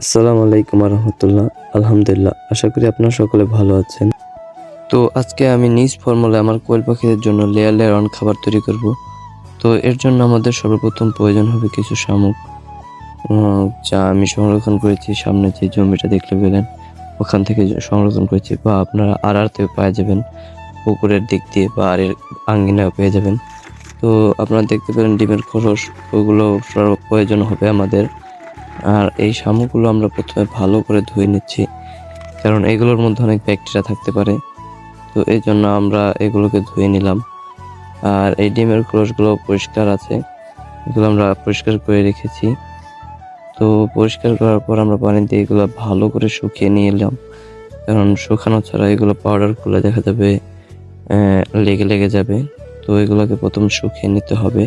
আসসালামু আলাইকুম রহমতুল্লাহ। আলহামদুলিল্লাহ, আশা করি আপনারা সকলে ভালো আছেন। তো আজকে আমি নিজ ফর্মুলায় আমার কোয়েল পাখিদের জন্য লেয়ার লেয়ার অন খাবার তৈরি করব। তো এর জন্য আমাদের সর্বপ্রথম প্রয়োজন হবে কিছু শামুক, যা আমি সংরক্ষণ করেছি। সামনে যে জমিটা দেখলে পেলেন ওখান থেকে সংরক্ষণ করেছি, বা আপনারা আড়াতেও পেয়ে যাবেন, পুকুরের দিক দিয়ে বা আড়ের আঙ্গিনাও পেয়ে যাবেন। তো আপনারা দেখতে পেলেন ডিমের খোলস, ওগুলো প্রয়োজন হবে আমাদের। আর এই শামুকগুলো আমরা প্রথমে ভালো করে ধুয়ে নিচ্ছি, কারণ এগুলোর মধ্যে অনেক ব্যাকটেরিয়া থাকতে পারে। তো এই জন্য আমরা এগুলোকে ধুয়ে নিলাম। আর এই ডিমের খোলসগুলো পরিষ্কার আছে, এগুলো আমরা পরিষ্কার করে রেখেছি। তো পরিষ্কার করার পর আমরা পানি দিয়ে এগুলো ভালো করে শুকিয়ে নিয়ে এলাম, কারণ শুকানো ছাড়া এগুলো পাউডার করলে দেখা যাবে লেগে লেগে যাবে। তো এগুলোকে প্রথম শুকিয়ে নিতে হবে।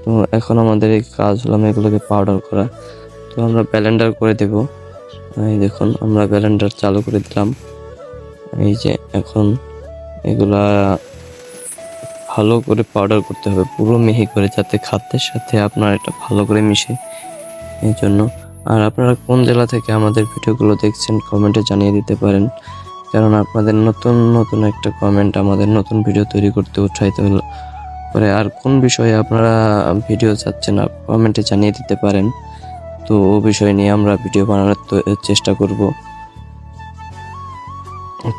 তো এখন আমাদের এই কাজ হলো এগুলোকে পাউডার করা। তো আমরা ব্লেন্ডার করে দেব। এই দেখুন, আমরা ব্লেন্ডার চালু করে দিলাম। এই যে এখন এগুলা ভালো করে পাউডার করতে হবে, পুরো মিহি করে, যাতে খাদ্যের সাথে আপনার এটা ভালো করে মিশে, এই জন্য। আর আপনারা কোন জেলা থেকে আমাদের ভিডিওগুলো দেখছেন কমেন্টে জানিয়ে দিতে পারেন, কারণ আপনাদের নতুন নতুন একটা কমেন্ট আমাদের নতুন ভিডিও তৈরি করতে উৎসাহিত করে। আর কোন বিষয়ে আপনারা ভিডিও চাচ্ছেন কমেন্টে জানিয়ে দিতে পারেন। তো ও বিষয় নিয়ে আমরা ভিডিও বানানোর চেষ্টা করব।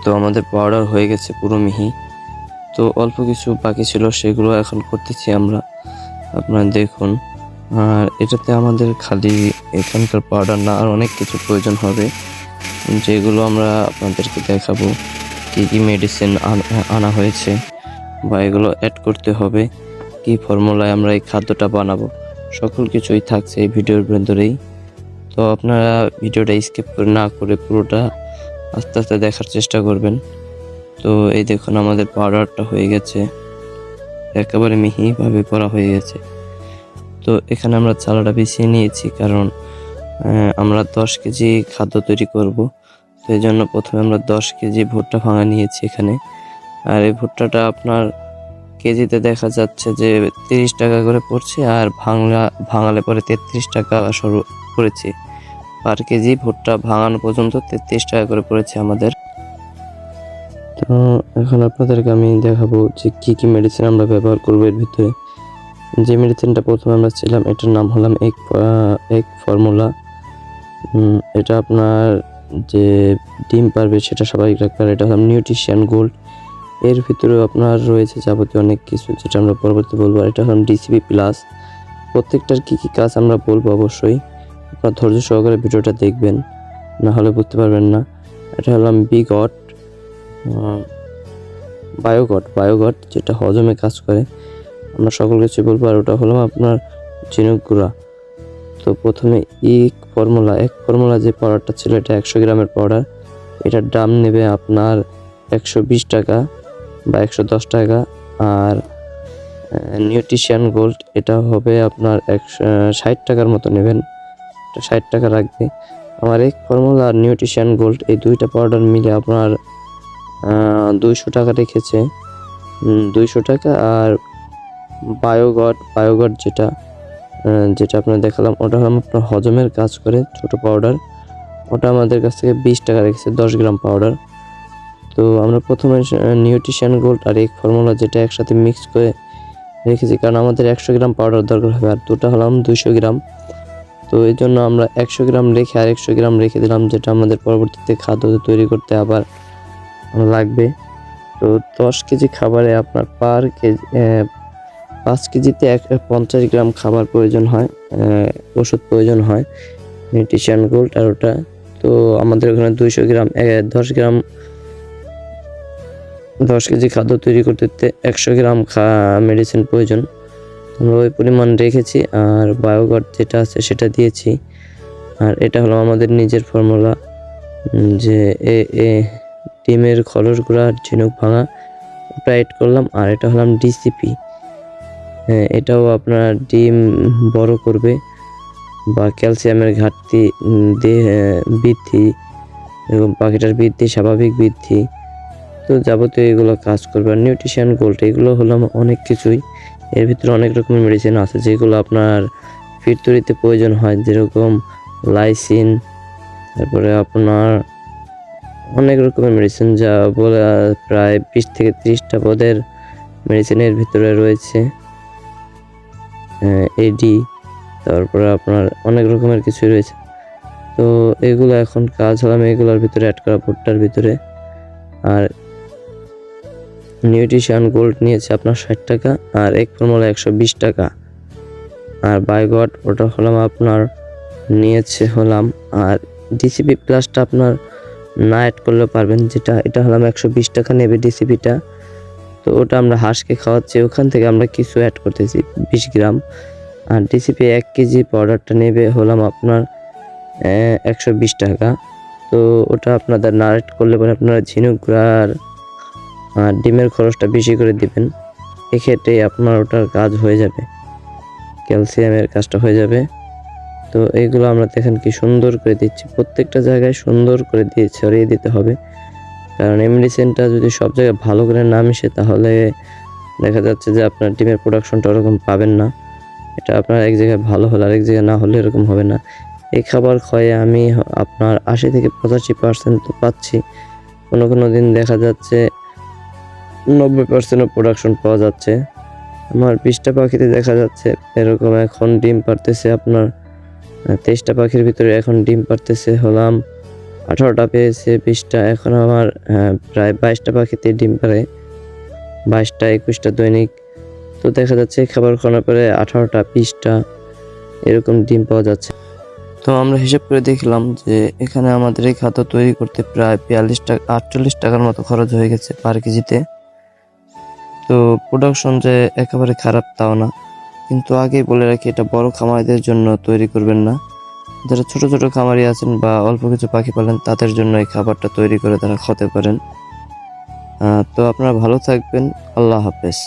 তো আমাদের পাউডার হয়ে গেছে পুরো মিহি। তো অল্প কিছু বাকি ছিল, সেগুলো এখন করতেছি আমরা, আপনারা দেখুন। আর এটাতে আমাদের খালি এখানকার পাউডার না, আর অনেক কিছু প্রয়োজন হবে, যেগুলো আমরা আপনাদেরকে দেখাবো। কি কি মেডিসিন আনা হয়েছে বা এগুলো অ্যাড করতে হবে, কি ফর্মুলায় আমরা এই খাদ্যটা বানাবো, সকল কিছুই থাকছে এই ভিডিওর ভেতরেই। তো আপনারা ভিডিওটা স্কিপ করে না করে পুরোটা আস্তে আস্তে দেখার চেষ্টা করবেন। তো এই দেখুন, আমাদের পাউডারটা হয়ে গেছে, একেবারে মিহিভাবে করা হয়ে গেছে। তো এখানে আমরা চালাটা বিছিয়ে নিয়েছি, কারণ আমরা 10 কেজি খাদ্য তৈরি করব। তো এই জন্য প্রথমে আমরা 10 কেজি ভুট্টা ভাঙা নিয়েছি এখানে। আর এই ভুট্টাটা আপনার কেজিতে দেখা যাচ্ছে যে 30 টাকা করে পড়ছে, আর ভাঙালে পরে 33 টাকা পড়েছে পার কেজি। ভুট্টা ভাঙানো পর্যন্ত 33 টাকা করে পড়েছে আমাদের। তো এখন আপনাদেরকে আমি দেখাবো যে কি কি মেডিসিন আমরা ব্যবহার করবো এর ভিতরে। যে মেডিসিনটা প্রথমে আমরা ছিলাম, এটার নাম হলাম এক ফর্মুলা। এটা আপনার যে ডিম পারবে সেটা স্বাভাবিক রাখবে। আর এটা হলাম নিউট্রিশন গোল্ড, এর ভিতরেও আপনার রয়েছে যাবতীয় অনেক কিছু, যেটা আমরা পরবর্তী বলবো। আর এটা হলাম ডিসিপি প্লাস। প্রত্যেকটার কি কি কাজ আমরা বলবো, অবশ্যই আপনার ধৈর্য সহকারে ভিডিওটা দেখবেন, না হলে বুঝতে পারবেন না। এটা হলাম বিগট, বায়োগট যেটা হজমে কাজ করে, আমরা সকল কিছু বলবো। আর ওটা হলো আপনার ঝিনুক গুঁড়া। তো প্রথমে এক ফর্মুলা যে পাউডারটা ছিল, এটা 100 গ্রামের পাউডার। এটার দাম নেবে আপনার 120 টাকা বা 110 টাকা। আর নিউট্রিশন গোল্ড, এটা হবে আপনার 60 টাকার মতো নেবেন, এটা 60 টাকা রাখবে। আমার এক ফর্মুলা আর নিউট্রিশন গোল্ড, এই দুইটা পাউডার মিলে আপনার 200 টাকা রেখেছে, 200 টাকা। আর বায়োগট যেটা আপনার দেখালাম, ওটা হলো আপনার হজমের কাজ করে, ছোট পাউডার। ওটা আমাদের কাছ থেকে 20 টাকা রেখেছে, 10 গ্রাম পাউডার। তো আমরা প্রথমে নিউট্রিশন গোল্ড আর এক ফর্মুলা যেটা একসাথে মিক্স করে রেখেছি, কারণ আমাদের 100 গ্রাম পাউডার দরকার হবে, আর দুটা হলাম 200 গ্রাম। তো এই জন্য আমরা 100 গ্রাম রেখে আর 100 গ্রাম রেখে দিলাম, যেটা আমাদের পরবর্তীতে খাদ্য তৈরি করতে আবার লাগবে। তো 10 কেজি খাবারে আপনার পার কেজি 5 কেজিতে 50 গ্রাম খাবার প্রয়োজন হয়, ওষুধ প্রয়োজন হয়, নিউট্রিশন গোল্ড আর ওটা। তো আমাদের ওখানে 200 গ্রাম 10 কেজি খাদ্য তৈরি করতে 100 গ্রাম মেডিসিন প্রয়োজন, আমরা ওই পরিমাণ রেখেছি। আর বায়োগট যেটা আছে সেটা দিয়েছি। আর এটা হলো আমাদের নিজের ফর্মুলা, যে ডিমের খোলস গুঁড়া আর ঝিনুক ভাঙা, ওটা এড করলাম। আর এটা হলাম ডিসিপি, এটাও আপনার ডিম বড় করবে বা ক্যালসিয়ামের ঘাটতি বৃদ্ধি এবং পাখিটার বৃদ্ধি, স্বাভাবিক বৃদ্ধি, তো যাবতীয় এগুলো কাজ করবে। আর নিউট্রিশন গোল্ড, এগুলো হলাম অনেক কিছুই, এর ভিতরে অনেক রকমের মেডিসিন আছে যেগুলো আপনার ফিড তৈরিতে প্রয়োজন হয়, যেরকম লাইসিন, তারপরে আপনার অনেক রকমের মেডিসিন, যা বলে প্রায় 20 থেকে 30টা পদের মেডিসিনের ভিতরে রয়েছে। এডি, তারপরে আপনার অনেক রকমের কিছু রয়েছে। তো এগুলো এখন কাজ হলো আমি এগুলোর ভিতরে অ্যাড করা ভুট্টার ভিতরে। আর নিউট্রিশন গোল্ড নিয়েছে আপনার 60 টাকা, আর এক ফর্মুলা 120 টাকা। আর বাইগট ওটা হলাম আপনার নিয়েছে হলাম, আর ডিসিপি প্লাসটা আপনার না অ্যাড করলেও পারবেন, যেটা এটা হলাম 120 টাকা নেবে ডিসিপিটা। তো ওটা আমরা হাঁসকে খাওয়াচ্ছি, ওখান থেকে আমরা কিছু অ্যাড করতেছি 20 গ্রাম। আর ডিসিপি 1 কেজি পাউডারটা নেবে হলাম আপনার 120 টাকা। তো ওটা আপনাদের না অ্যাড করলে পরে আপনারা ঝিনুক আর ডিমের খরচটা বেশি করে দিবেন, এক্ষেত্রে আপনার ওটার কাজ হয়ে যাবে, ক্যালসিয়ামের কাজটা হয়ে যাবে। তো এইগুলো আমরা দেখেন কি সুন্দর করে দিচ্ছি, প্রত্যেকটা জায়গায় সুন্দর করে দিয়ে ছড়িয়ে দিতে হবে, কারণ এই মেডিসিনটা যদি সব জায়গায় ভালো করে না মিশে তাহলে দেখা যাচ্ছে যে আপনার ডিমের প্রোডাকশনটা ওরকম পাবেন না। এটা আপনার এক জায়গায় ভালো হলে আরেক জায়গায় না হলে এরকম হবে না। এই খাবার খাওয়ায় আমি আপনার 80 থেকে 85% তো পাচ্ছি, কোনো দিন দেখা যাচ্ছে 90% প্রোডাকশন পাওয়া যাচ্ছে। আমার 20টা পাখিতে দেখা যাচ্ছে এরকম এখন ডিম পারতেছে আপনার 23টা পাখির ভিতরে এখন ডিম পারতেছে হলাম 18টা পেয়েছে, 20টা এখন আমার প্রায় 22টা পাখিতে ডিম পারে, 22টা 21টা দৈনিক। তো দেখা যাচ্ছে খাবার খাওয়ানোর পরে 18টা 20টা এরকম ডিম পাওয়া যাচ্ছে। তো আমরা হিসাব করে দেখলাম যে এখানে আমাদের এই খাদ্য তৈরি করতে প্রায় 42 টাকা 48 টাকার মতো খরচ হয়ে গেছে পার কেজিতে। তো প্রোডাকশন যে একেবারে খারাপ তাও না, কিন্তু আগেই বলে রাখি এটা বড় খামারিদের জন্য তৈরি করবেন না। যারা ছোট ছোট খামারি আছেন বা অল্প কিছু পাখি পালেন তাদের জন্য এই খাবারটা তৈরি করে তারা খেতে পারেন। তো আপনারা ভালো থাকবেন, আল্লাহ হাফেজ।